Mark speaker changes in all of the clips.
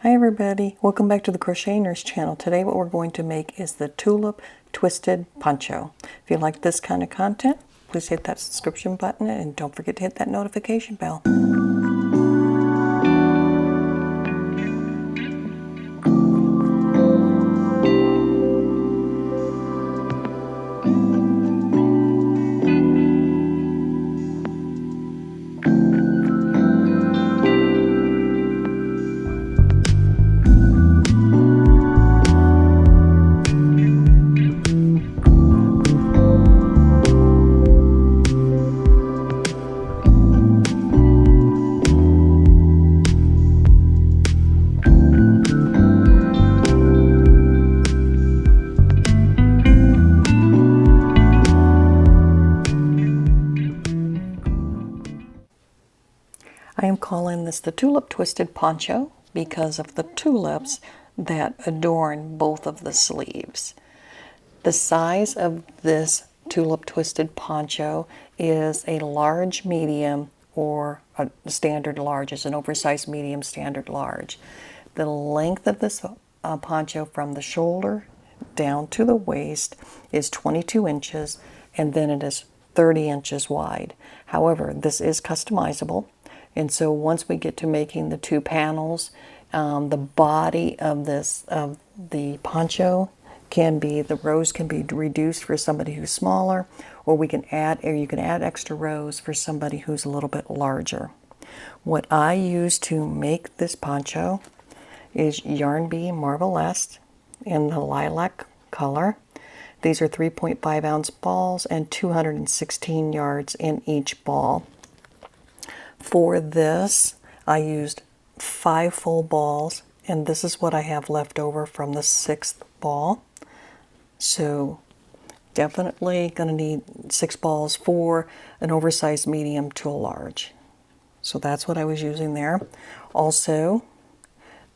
Speaker 1: Hi everybody, welcome back to the Crochet Nurse channel. Today what we're going to make is the Tulip Twisted Poncho. If you like this kind of content, please hit that subscription button and don't forget to hit that notification bell. I am calling this the Tulip Twisted Poncho because of the tulips that adorn both of the sleeves. The size of this Tulip Twisted Poncho is a large medium or a standard large. It's an oversized medium standard large. The length of this poncho from the shoulder down to the waist is 22 inches and then it is 30 inches wide. However, this is customizable. And so once we get to making the two panels, the body of the poncho can be, the rows can be reduced for somebody who's smaller, or you can add extra rows for somebody who's a little bit larger. What I use to make this poncho is Yarn Bee Marvelous in the lilac color. These are 3.5 ounce balls and 216 yards in each ball. For this, I used 5 full balls, and this is what I have left over from the 6th ball. So definitely going to need 6 balls for an oversized medium to a large. So that's what I was using there. Also,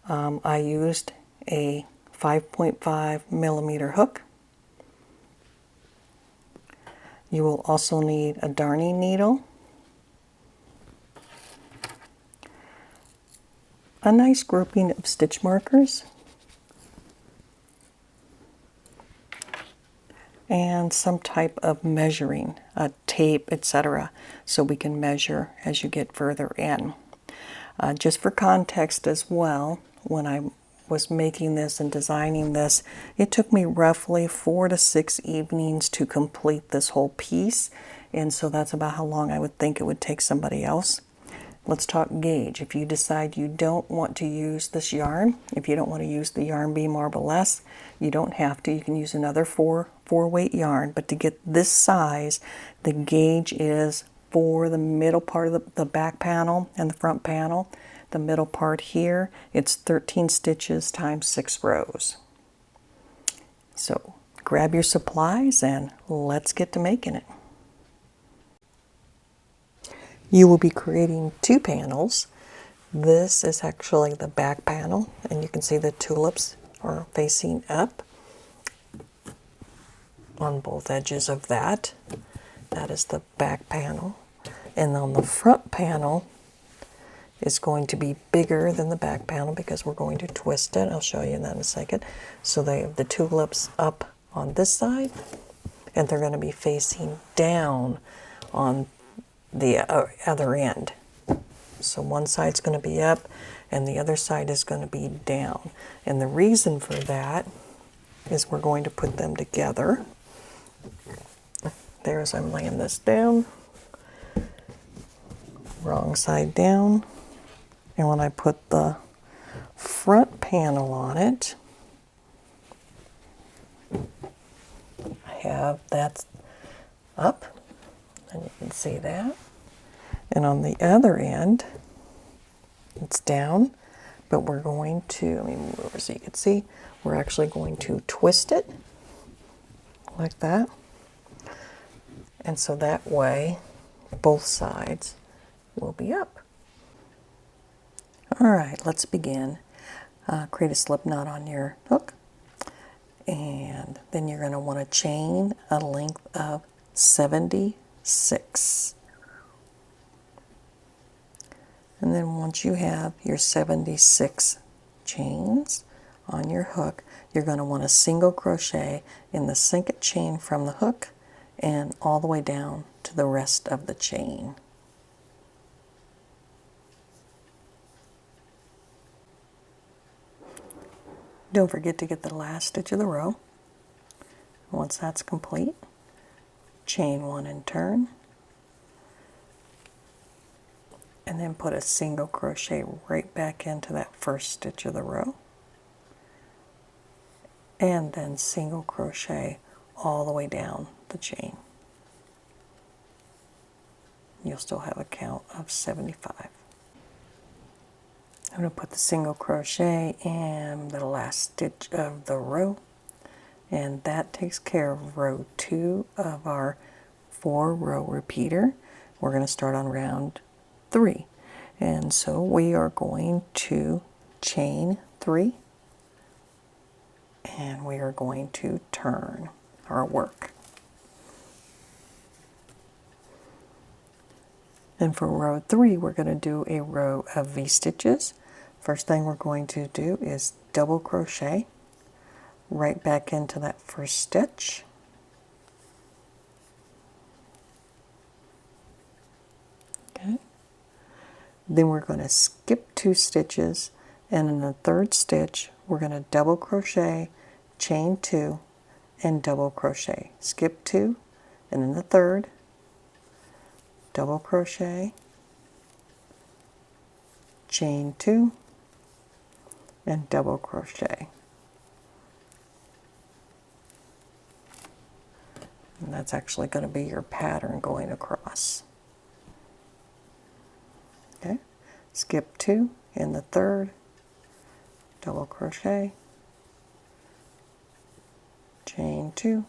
Speaker 1: I used a 5.5 millimeter hook. You will also need a darning needle, a nice grouping of stitch markers, and some type of measuring, tape, etc., so we can measure as you get further in. Just for context as well, when I was making this and designing this, it took me roughly 4 to 6 evenings to complete this whole piece, and so that's about how long I would think it would take somebody else. Let's talk gauge. If you decide you don't want to use this yarn, if you don't want to use the Yarn Bee Marvelous, you don't have to. You can use another 4 weight yarn, but to get this size, the gauge is for the middle part of the back panel and the front panel. The middle part here, it's 13 stitches times 6 rows. So grab your supplies and let's get to making it. You will be creating 2 panels. This is actually the back panel, and you can see the tulips are facing up on both edges of that. That is the back panel. And on the front panel is going to be bigger than the back panel because we're going to twist it. I'll show you that in a second. So they have the tulips up on this side, and they're going to be facing down on the other end. So one side's going to be up and the other side is going to be down. And the reason for that is we're going to put them together. There, as I'm laying this down, wrong side down. And when I put the front panel on it, I have that up, and you can see that. And on the other end, it's down, but we're going to, let me move over so you can see, we're actually going to twist it like that. And so that way, both sides will be up. All right, let's begin. Create a slip knot on your hook, and then you're going to want to chain a length of 76. And then once you have your 76 chains on your hook, you're going to want to single crochet in the second chain from the hook and all the way down to the rest of the chain. Don't forget to get the last stitch of the row. Once that's complete, chain one and turn, and then put a single crochet right back into that first stitch of the row, and then single crochet all the way down the chain. You'll still have a count of 75. I'm going to put the single crochet in the last stitch of the row, and that takes care of row 2 of our 4-row repeater. We're going to start on round 3, and so we are going to chain 3, and we are going to turn our work. And for row 3, we're going to do a row of V-stitches. First thing we're going to do is double crochet right back into that first stitch. Okay. Then we're going to skip 2 stitches, and in the third stitch, we're going to double crochet, chain 2, and double crochet. Skip 2, and in the third, double crochet, chain 2, and double crochet. And that's actually going to be your pattern going across. Okay, skip 2 in the third, double crochet, chain 2,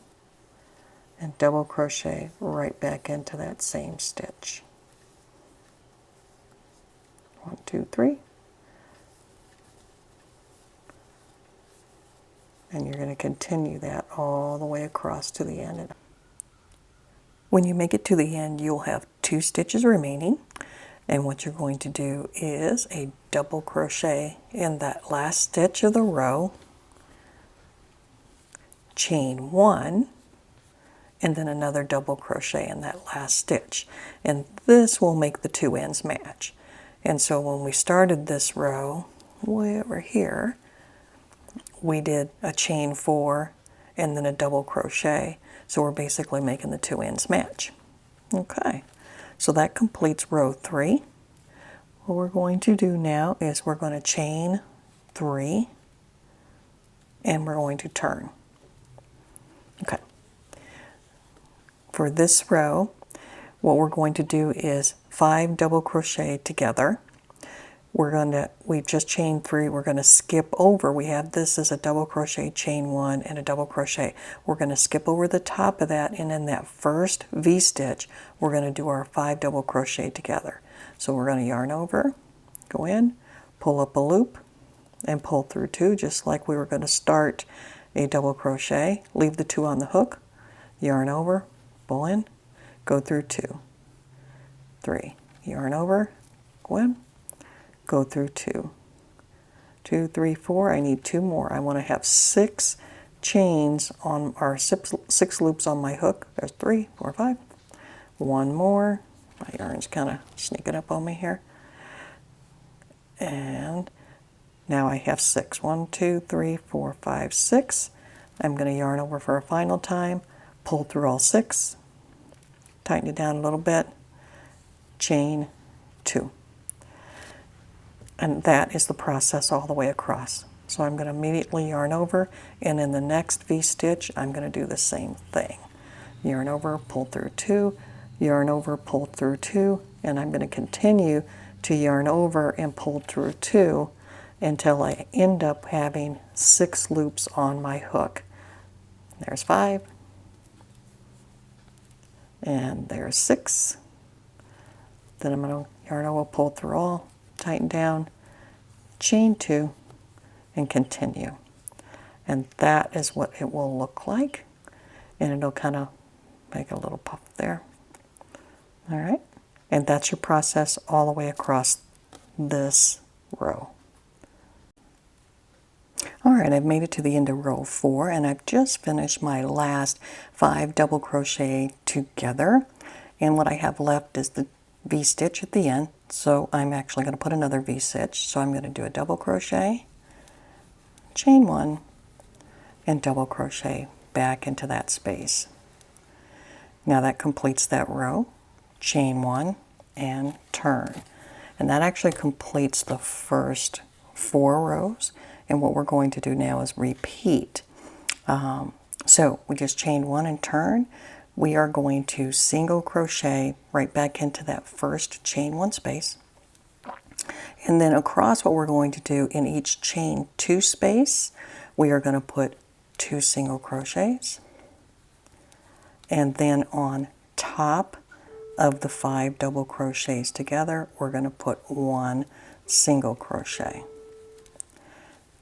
Speaker 1: and double crochet right back into that same stitch. 1, 2, 3. And you're going to continue that all the way across to the end. When you make it to the end, you'll have 2 stitches remaining, and what you're going to do is a double crochet in that last stitch of the row, chain 1, and then another double crochet in that last stitch, and this will make the 2 ends match. And so when we started this row way over here, we did a chain 4 and then a double crochet, so we're basically making the 2 ends match. Okay, so that completes row 3. What we're going to do now is we're going to chain 3 and we're going to turn. Okay, for this row, what we're going to do is 5 double crochet together. We've just chained 3, we're going to skip over, we have this as a double crochet, chain 1, and a double crochet. We're going to skip over the top of that, and in that first V-stitch, we're going to do our 5 double crochet together. So we're going to yarn over, go in, pull up a loop, and pull through 2, just like we were going to start a double crochet. Leave the 2 on the hook, yarn over, pull in, go through 2, 3, yarn over, go in, go through 2, 2, 3, 4. I need 2 more. I want to have 6 chains on our 6 loops on my hook. There's 3, 4, 5. 1 more. My yarn's kind of sneaking up on me here. And now I have 6. 1, 2, 3, 4, 5, 6. I'm going to yarn over for a final time, pull through all 6, tighten it down a little bit, chain 2. And that is the process all the way across. So I'm going to immediately yarn over, and in the next V-stitch, I'm going to do the same thing. Yarn over, pull through 2, yarn over, pull through 2, and I'm going to continue to yarn over and pull through 2 until I end up having 6 loops on my hook. There's 5, and there's 6. Then I'm going to yarn over, pull through all, tighten down, chain 2, and continue. And that is what it will look like, and it'll kind of make a little puff there. All right, and that's your process all the way across this row. Alright, I've made it to the end of row 4, and I've just finished my last 5 double crochet together, and what I have left is the V-stitch at the end. So I'm actually going to put another V-stitch. So I'm going to do a double crochet, chain 1, and double crochet back into that space. Now that completes that row. Chain 1 and turn. And that actually completes the first 4 rows. And what we're going to do now is repeat. So we just chained 1 and turn. We are going to single crochet right back into that first chain 1 space. And then across, what we're going to do in each chain 2 space, we are going to put 2 single crochets. And then on top of the 5 double crochets together, we're going to put 1 single crochet.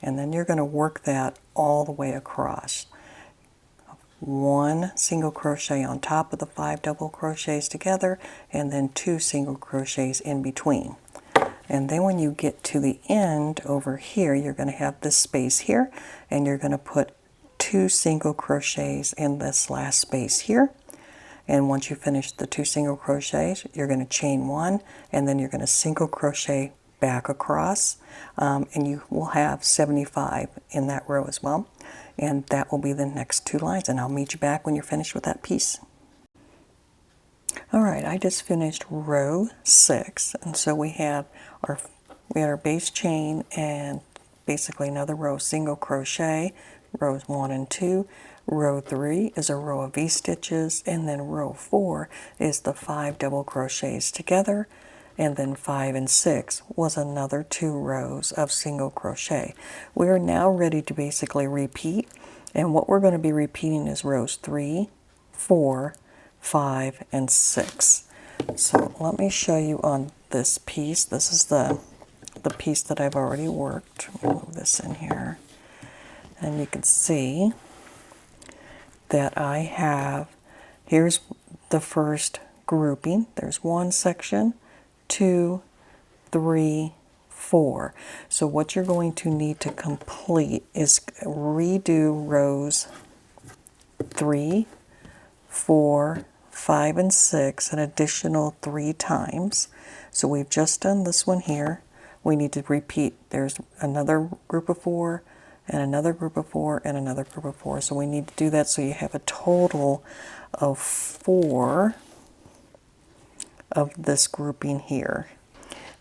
Speaker 1: And then you're going to work that all the way across. 1 single crochet on top of the 5 double crochets together, and then 2 single crochets in between. And then when you get to the end over here, you're going to have this space here, and you're going to put 2 single crochets in this last space here. And once you finish the 2 single crochets, you're going to chain 1, and then you're going to single crochet back across, and you will have 75 in that row as well. And that will be the next 2 lines, and I'll meet you back when you're finished with that piece. Alright, I just finished row 6, and so we had our base chain and basically another row of single crochet, rows 1 and 2. Row 3 is a row of V-stitches, and then row 4 is the 5 double crochets together, and then 5 and 6 was another 2 rows of single crochet. We are now ready to basically repeat, and what we're going to be repeating is rows 3, 4, 5, and 6. So let me show you on this piece. This is the piece that I've already worked. Move this in here, and you can see that I have, here's the first grouping. There's 1 section, 2, 3, 4. So what you're going to need to complete is redo rows 3, 4, 5, and 6 an additional 3 times. So we've just done this one here. We need to repeat. There's another group of 4, and another group of 4, and another group of 4. So we need to do that so you have a total of 4 of this grouping here.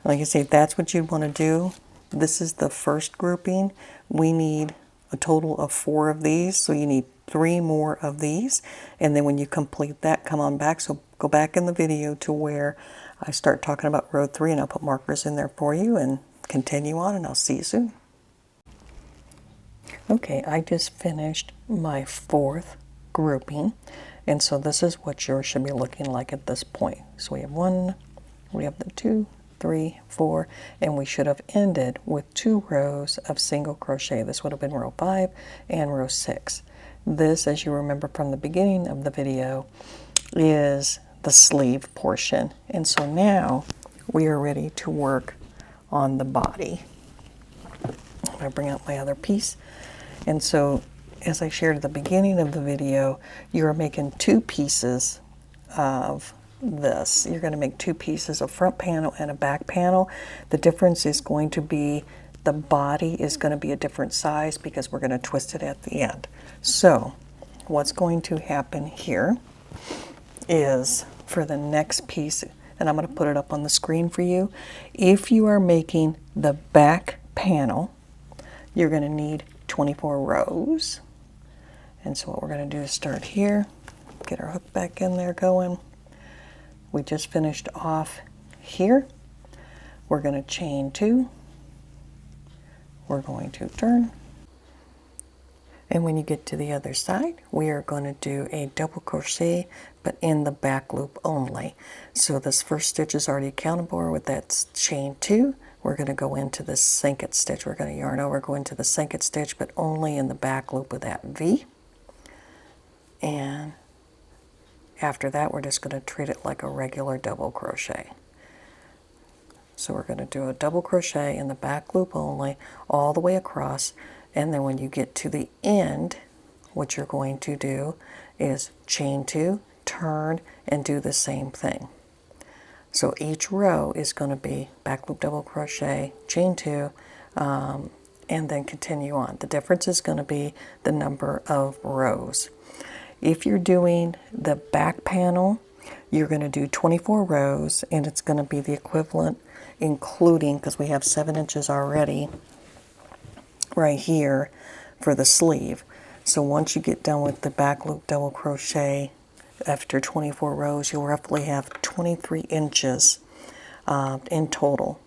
Speaker 1: Like I say, that's what you want to do. This is the first grouping. We need a total of 4 of these, so you need 3 more of these. And then when you complete that, come on back. So go back in the video to where I start talking about row 3, and I'll put markers in there for you and continue on, and I'll see you soon. Okay, I just finished my 4th grouping, and so this is what yours should be looking like at this point. So we have 1, we have the 2, 3, 4, and we should have ended with 2 rows of single crochet. This would have been row 5 and row 6. This, as you remember from the beginning of the video, is the sleeve portion. And so now we are ready to work on the body. I'm going to bring out my other piece. And so, as I shared at the beginning of the video, you're making 2 pieces of this. You're going to make 2 pieces, a front panel and a back panel. The difference is going to be the body is going to be a different size because we're going to twist it at the end. So, what's going to happen here is for the next piece, and I'm going to put it up on the screen for you, if you are making the back panel, you're going to need 24 rows. And so what we're going to do is start here, get our hook back in there going. We just finished off here. We're going to chain 2. We're going to turn. And when you get to the other side, we are going to do a double crochet, but in the back loop only. So this first stitch is already accounted for with that chain 2. We're going to go into the sinket stitch. We're going to yarn over, go into the sinket stitch, but only in the back loop with that V. And after that, we're just going to treat it like a regular double crochet. So we're going to do a double crochet in the back loop only all the way across, and then when you get to the end, what you're going to do is chain 2, turn, and do the same thing. So each row is going to be back loop, double crochet, chain 2, and then continue on. The difference is going to be the number of rows. If you're doing the back panel, you're going to do 24 rows, and it's going to be the equivalent, including, because we have 7 inches already right here for the sleeve. So once you get done with the back loop double crochet, after 24 rows, you'll roughly have 23 inches in total.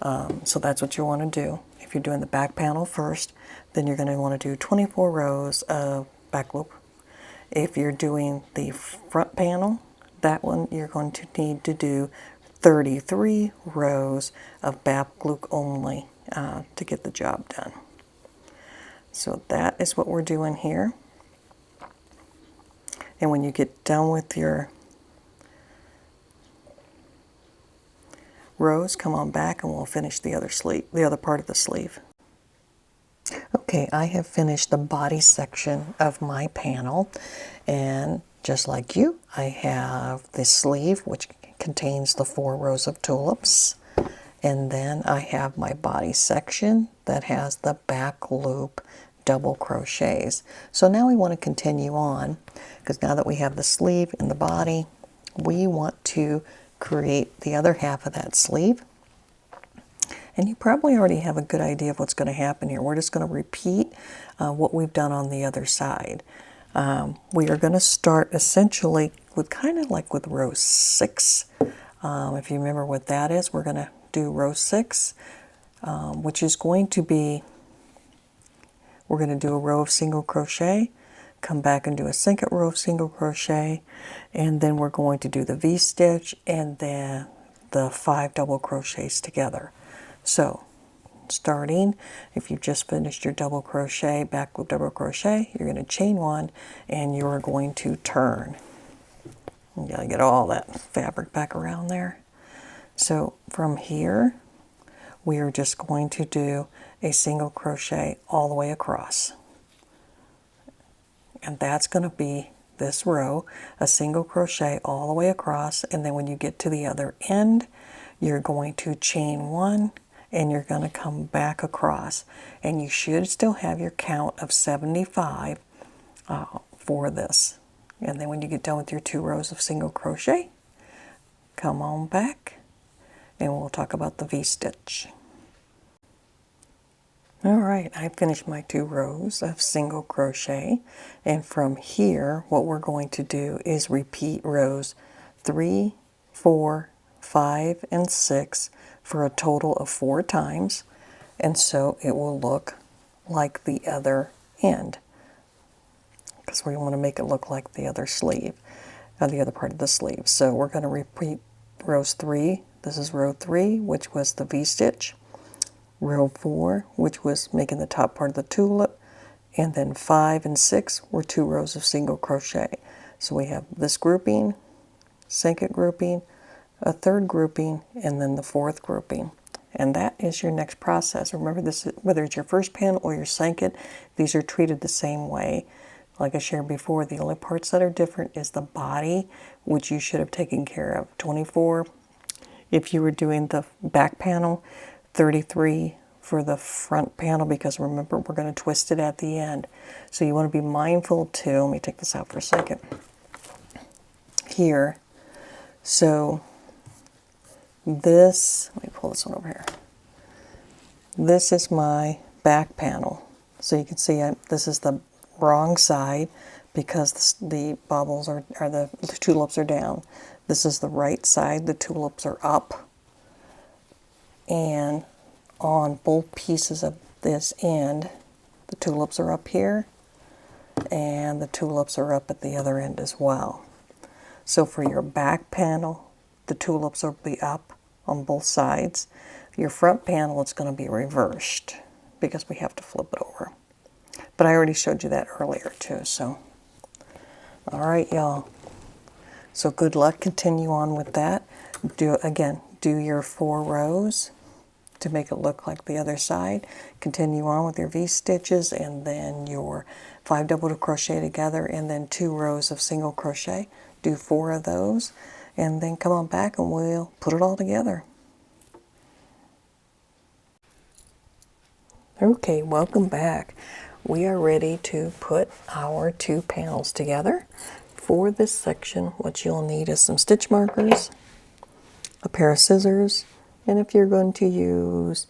Speaker 1: So that's what you want to do. If you're doing the back panel first, then you're going to want to do 24 rows of back loop. If you're doing the front panel, that one you're going to need to do 33 rows of back loop only to get the job done. So that is what we're doing here. And when you get done with your rows, come on back and we'll finish the other sleeve, the other part of the sleeve. Okay, I have finished the body section of my panel, and just like you, I have the sleeve which contains the 4 rows of tulips, and then I have my body section that has the back loop double crochets. So now we want to continue on, because now that we have the sleeve and the body, we want to create the other half of that sleeve. And you probably already have a good idea of what's going to happen here. We're just going to repeat what we've done on the other side. We are going to start essentially with kind of like with row 6. If you remember what that is, we're going to do row 6, which is going to be, we're going to do a row of single crochet, come back and do a second row of single crochet, and then we're going to do the V-stitch and then the 5 double crochets together. So starting, if you've just finished your double crochet, back loop double crochet, you're going to chain 1 and you're going to turn. You got to get all that fabric back around there. So from here, we are just going to do a single crochet all the way across. And that's going to be this row, a single crochet all the way across, and then when you get to the other end, you're going to chain 1 and you're going to come back across, and you should still have your count of 75 for this. And then when you get done with your 2 rows of single crochet, come on back and we'll talk about the V-stitch. Alright, I finished my 2 rows of single crochet, and from here what we're going to do is repeat rows 3, 4, 5, and 6 for a total of 4 times, and so it will look like the other end, because we want to make it look like the other sleeve, the other part of the sleeve. So we're going to repeat rows 3, this is row 3, which was the V-stitch, row 4, which was making the top part of the tulip, and then 5 and 6 were 2 rows of single crochet. So we have this grouping, second grouping, a third grouping, and then the 4th grouping. And that is your next process. Remember, this, whether it's your first panel or your second, these are treated the same way. Like I shared before, the only parts that are different is the body, which you should have taken care of. 24 if you were doing the back panel, 33 for the front panel, because remember, we're going to twist it at the end. So you want to be mindful too. Let me take this out for a second. Here. So this, let me pull this one over here. This is my back panel. So you can see this is the wrong side because the baubles are the tulips are down. This is the right side, the tulips are up. And on both pieces of this end, the tulips are up here and the tulips are up at the other end as well. So for your back panel, the tulips will be up on both sides. Your front panel, it's going to be reversed because we have to flip it over. But I already showed you that earlier too, so. All right, y'all. So good luck, continue on with that. Again, do your 4 rows to make it look like the other side. Continue on with your V-stitches and then your 5 double crochet together and then 2 rows of single crochet. Do 4 of those and then come on back and we'll put it all together. Okay, welcome back. We are ready to put our 2 panels together. For this section, what you'll need is some stitch markers, a pair of scissors, and if you're going to use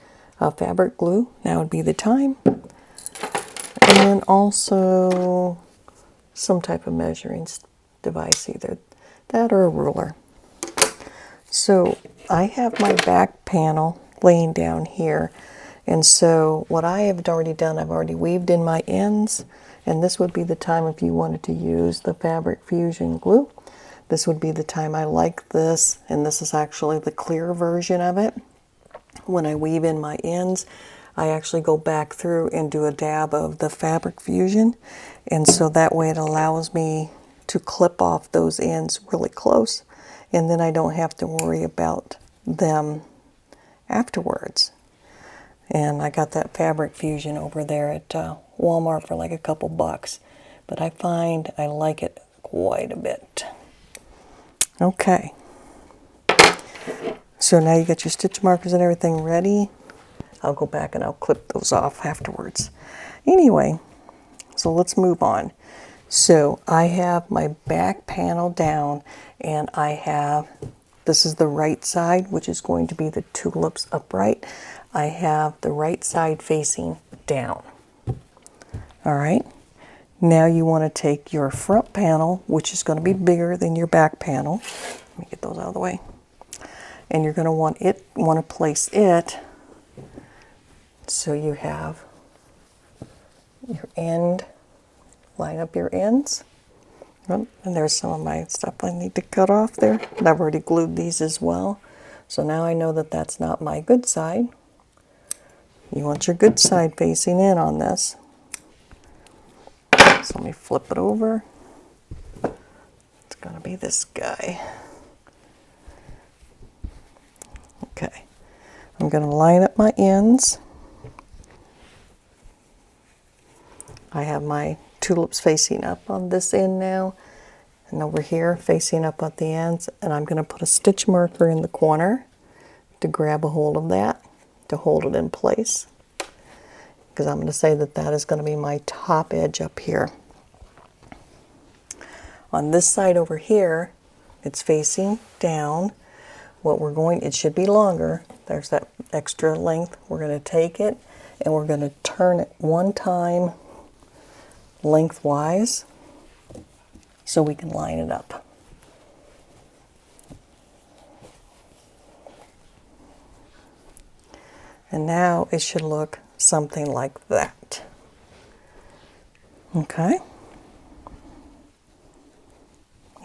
Speaker 1: fabric glue, now would be the time. And then also some type of measuring device, either that or a ruler. So I have my back panel laying down here. And so what I have already done, I've already weaved in my ends, and this would be the time if you wanted to use the fabric fusion glue. This would be the time. I like this, and this is actually the clear version of it. When I weave in my ends, I actually go back through and do a dab of the fabric fusion, and so that way it allows me to clip off those ends really close, and then I don't have to worry about them afterwards. And I got that fabric fusion over there at Walmart for like a couple bucks. But I find I like it quite a bit. Okay. So now you got your stitch markers and everything ready. I'll go back and I'll clip those off afterwards. Anyway, so let's move on. So I have my back panel down and I have, this is the right side, which is going to be the tulips upright. I have the right side facing down. All right. Now you want to take your front panel, which is going to be bigger than your back panel. Let me get those out of the way. And you're going to want to place it so you have your end, line up your ends. Oh, and there's some of my stuff I need to cut off there. And I've already glued these as well. So now I know that that's not my good side. You want your good side facing in on this. So let me flip it over. It's going to be this guy. Okay. I'm going to line up my ends. I have my tulips facing up on this end now, and over here facing up at the ends, and I'm going to put a stitch marker in the corner to grab a hold of that, to hold it in place, because I'm going to say that that is going to be my top edge up here. On this side over here, it's facing down. What we're going, it should be longer. There's that extra length. We're going to take it and we're going to turn it one time lengthwise so we can line it up. And now it should look something like that. Okay.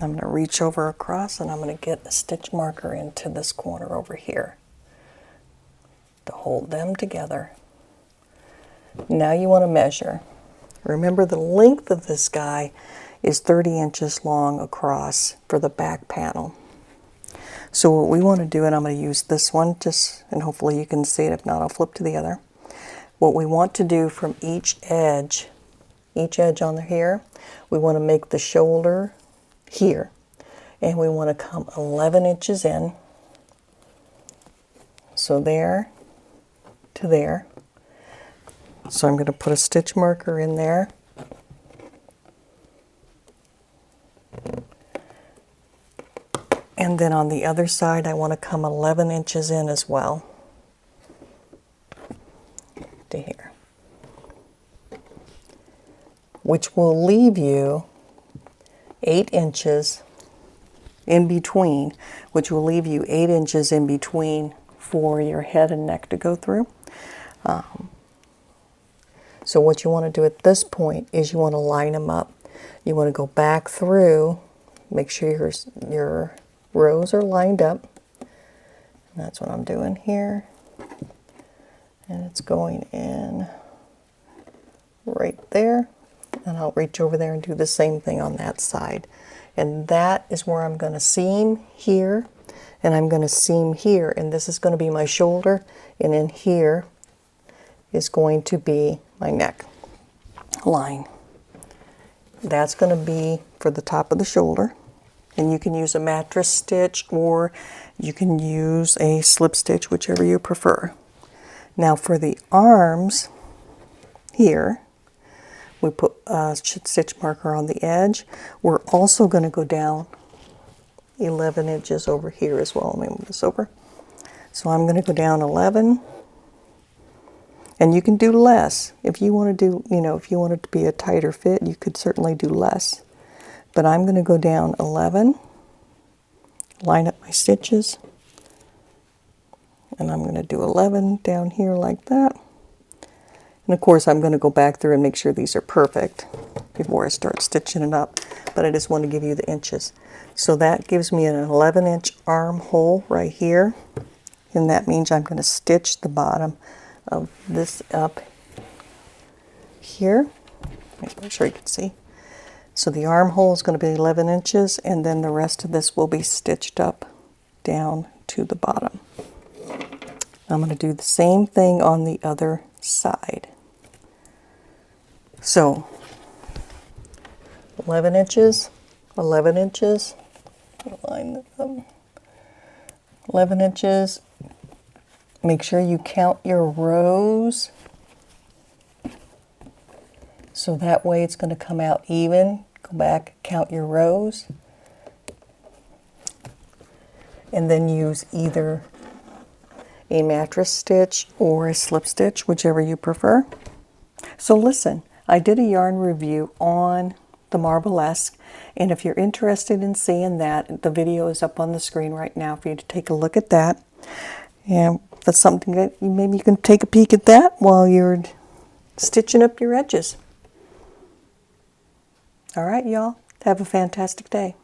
Speaker 1: I'm going to reach over across and I'm going to get a stitch marker into this corner over here to hold them together. Now you want to measure. Remember, the length of this guy is 30 inches long across for the back panel. So what we want to do, and I'm going to use this one just, and hopefully you can see it. If not, I'll flip to the other. What we want to do from each edge on here, we want to make the shoulder here, and we want to come 11 inches in. So there to there. So I'm going to put a stitch marker in there. And then on the other side, I want to come 11 inches in as well to here, which will leave you 8 inches in between, which will leave you 8 inches in between for your head and neck to go through. So what you want to do at this point is you want to line them up. You want to go back through, make sure your rows are lined up. And that's what I'm doing here. And it's going in right there. And I'll reach over there and do the same thing on that side. And that is where I'm going to seam here. and I'm going to seam here, and this is going to be my shoulder, and in here is going to be my neck line. That's going to be for the top of the shoulder, and you can use a mattress stitch or you can use a slip stitch, whichever you prefer. Now for the arms here, we put a stitch marker on the edge. We're also going to go down 11 inches over here as well. Let me move this over. So I'm going to go down 11, and you can do less. If you want to do, if you want it to be a tighter fit, you could certainly do less. But I'm going to go down 11, line up my stitches, and I'm going to do 11 down here like that. And of course I'm going to go back through and make sure these are perfect before I start stitching it up, but I just want to give you the inches. So that gives me an 11-inch armhole right here, and that means I'm going to stitch the bottom of this up here. Make sure you can see. So the armhole is going to be 11 inches, and then the rest of this will be stitched up down to the bottom. I'm going to do the same thing on the other side. So 11 inches, 11 inches, line that up. 11 inches. Make sure you count your rows, so that way it's going to come out even. Go back, count your rows, and then use either a mattress stitch or a slip stitch, whichever you prefer. So listen, I did a yarn review on the Marblesque, and if you're interested in seeing that, the video is up on the screen right now for you to take a look at that. And that's something that maybe you can take a peek at that while you're stitching up your edges. All right, y'all, have a fantastic day.